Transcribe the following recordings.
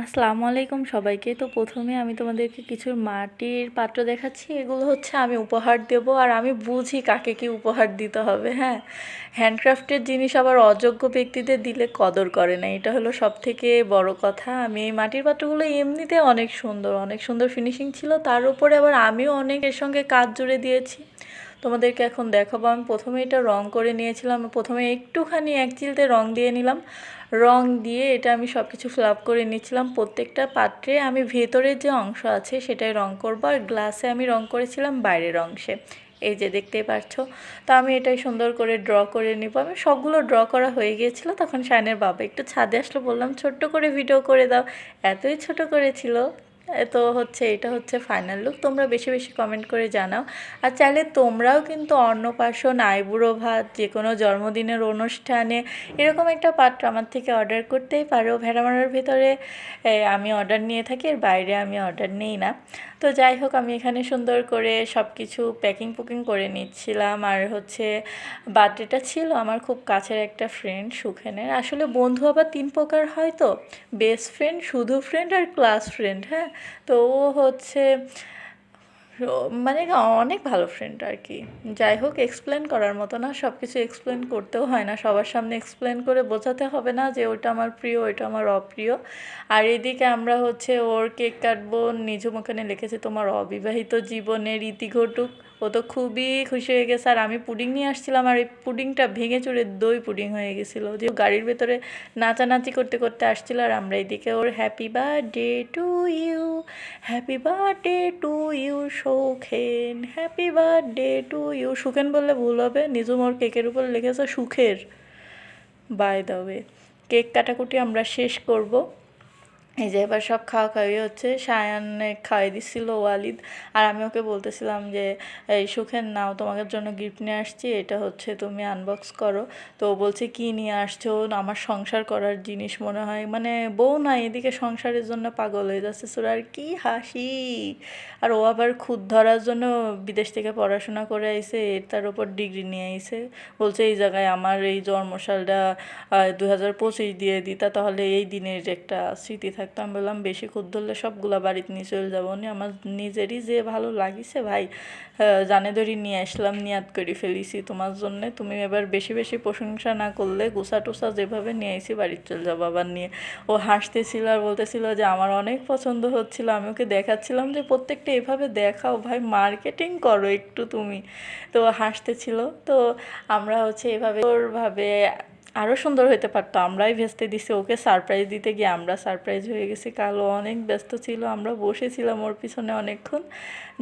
আসসালামু আলাইকুম সবাইকে। তো প্রথমে আমি তোমাদেরকে কিছু মাটির পাত্র দেখাচ্ছি। এগুলো হচ্ছে আমি উপহার দেব, আর আমি বুঝি কাকে কি উপহার দিতে হবে। হ্যাঁ, হ্যান্ডক্রাফটের জিনিস আবার অযোগ্য ব্যক্তিদের দিলে কদর করে না, এটা হলো সবথেকে বড় কথা। আমি এই মাটির পাত্রগুলো এমনিতে অনেক সুন্দর, অনেক সুন্দর ফিনিশিং ছিল, তার উপরে আবার আমিও অনেক এর সঙ্গে কাজ জুড়ে দিয়েছি। তোমাদেরকে এখন দেখাবো। আমি প্রথমে এটা রং করে নিয়েছিলাম। প্রথমে একটুখানি এক চিলতে রং দিয়ে নিলাম। রং দিয়ে এটা আমি সব কিছু ফিল আপ করে নিচ্ছিলাম। প্রত্যেকটা পাত্রে আমি ভেতরের যে অংশ আছে সেটাই রং করব, আর গ্লাসে আমি রং করেছিলাম বাইরের অংশে। এই যে দেখতেই পাচ্ছ। তো আমি এটাই সুন্দর করে ড্র করে নিব। আমি সবগুলো ড্র করা হয়ে গিয়েছিল, তখন শায়নের বাবা একটু ছাদে আসলো, বললাম ছোট্ট করে ভিডিও করে দাও। এতই ছোট করেছিল। তো এটা হচ্ছে ফাইনাল লুক। তোমরা বেশি বেশি কমেন্ট করে জানাও। আর চাইলে তোমরাও কিন্তু অন্নপ্রাশন, আইবুড়ো ভাত, যে কোনো জন্মদিনের অনুষ্ঠানে এরকম একটা পাত্র আমার থেকে অর্ডার করতেই পারো। ভেড়ামারার ভেতরে আমি অর্ডার নিয়ে থাকি, এর বাইরে আমি অর্ডার নিই না। তো যাই হোক, আমি এখানে সুন্দর করে সব কিছু প্যাকিং করে নিচ্ছিলাম। আর বার্থডেটা ছিল আমার খুব কাছের একটা ফ্রেন্ড সুখেনের। আসলে বন্ধু আবার তিন প্রকার হয়, তো বেস্ট ফ্রেন্ড, শুধু ফ্রেন্ড, আর ক্লাস ফ্রেন্ড। হ্যাঁ, তো ও মানে অনেক ভালো ফ্রেন্ড আর কি। যাই হোক, এক্সপ্লেন করার মতো না, সব কিছু এক্সপ্লেন করতেও হয় না, সবার সামনে এক্সপ্লেন করে বোঝাতে হবে না যে ওটা আমার প্রিয়, ওইটা আমার অপ্রিয়। আর এদিকে আমরা ওর কেক কাটবো। নিজুম ওখানে লিখেছে তোমার অবিবাহিত জীবনের ইতি ঘটুক। ও তো খুবই খুশি হয়ে গেছে। আর আমি পুডিং নিয়ে আসছিলাম, আর এই পুডিংটা ভেঙে চুরে দই পুডিং হয়ে গেছিলো, যে গাড়ির ভেতরে নাচানাচি করতে করতে আসছিল। আর আমরা এদিকে ওর happy birthday to you, happy birthday to you Sukhen, happy birthday to you. Sukhen বললে ভুল হবে, নিজুম ওর কেকের উপর লিখেছে সুখের। বাই দ্য ওয়ে, কেক কাটাকুটি আমরা শেষ করব। এই যে এবার সব খাওয়াখাওয়ি হচ্ছে। সায়ানে খাওয়াই দিচ্ছিল ওয়ালিদ, আর আমি ওকে বলতেছিলাম যে এই সুখেন নাও, তোমাদের জন্য গিফট নিয়ে আসছি, এটা তুমি আনবক্স করো। তো ও বলছে কী নিয়ে আসছো? আমার সংসার করার জিনিস মনে হয়, মানে বউ না, এদিকে সংসারের জন্য পাগল হয়ে যাচ্ছে। সুর আর কি হাসি! আর ও আবার খুদ ধরার জন্য বিদেশ থেকে পড়াশোনা করে আইছে, তার উপর ডিগ্রি নিয়ে আইছে। বলছে এই জায়গায় আমার এই জন্মসালটা 2025 দিয়ে দিতা, তাহলে এই দিনের একটা স্মৃতি থাকতো। আমি বললাম বেশি খুদ ধরলে সবগুলা বাড়িতে নিয়ে চলে যাবো নি, আমার নিজেরই যে ভালো লাগিছে ভাই, জানে ধরি নিয়ে আসলাম, নিয়াত করে ফেলিছি তোমার জন্যে। তুমি এবার বেশি বেশি প্রশংসা না করলে, গুছা টুসা যেভাবে নিয়ে আইছি বাড়িতে চলে যাবো আবার নিয়ে। ও হাসতেছিল আর বলতেছিল যে আমার অনেক পছন্দ হচ্ছিল। আমি ওকে দেখাচ্ছিলাম যে প্রত্যেকটা এভাবে দেখাও ভাই, মার্কেটিং করো একটু তুমি। তো হাসতেছিল। তো আমরা এভাবে ওরভাবে আরও সুন্দর হতে পারতো, আমরাই ভেস্তে দিছি। ওকে সারপ্রাইজ দিতে গিয়ে আমরা সারপ্রাইজ হয়ে গেছি। কালো অনেক ব্যস্ত ছিল, আমরা বসেছিলাম ওর পিছনে অনেকক্ষণ।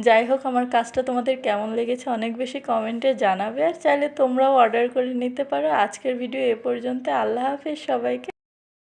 যাই হোক, আমার কাজটা তোমাদের কেমন লেগেছে অনেক বেশি কমেন্টে জানাবে, আর চাইলে তোমরাও অর্ডার করে নিতে পারো। আজকের ভিডিও এ পর্যন্ত। আল্লাহ হাফেজ সবাইকে।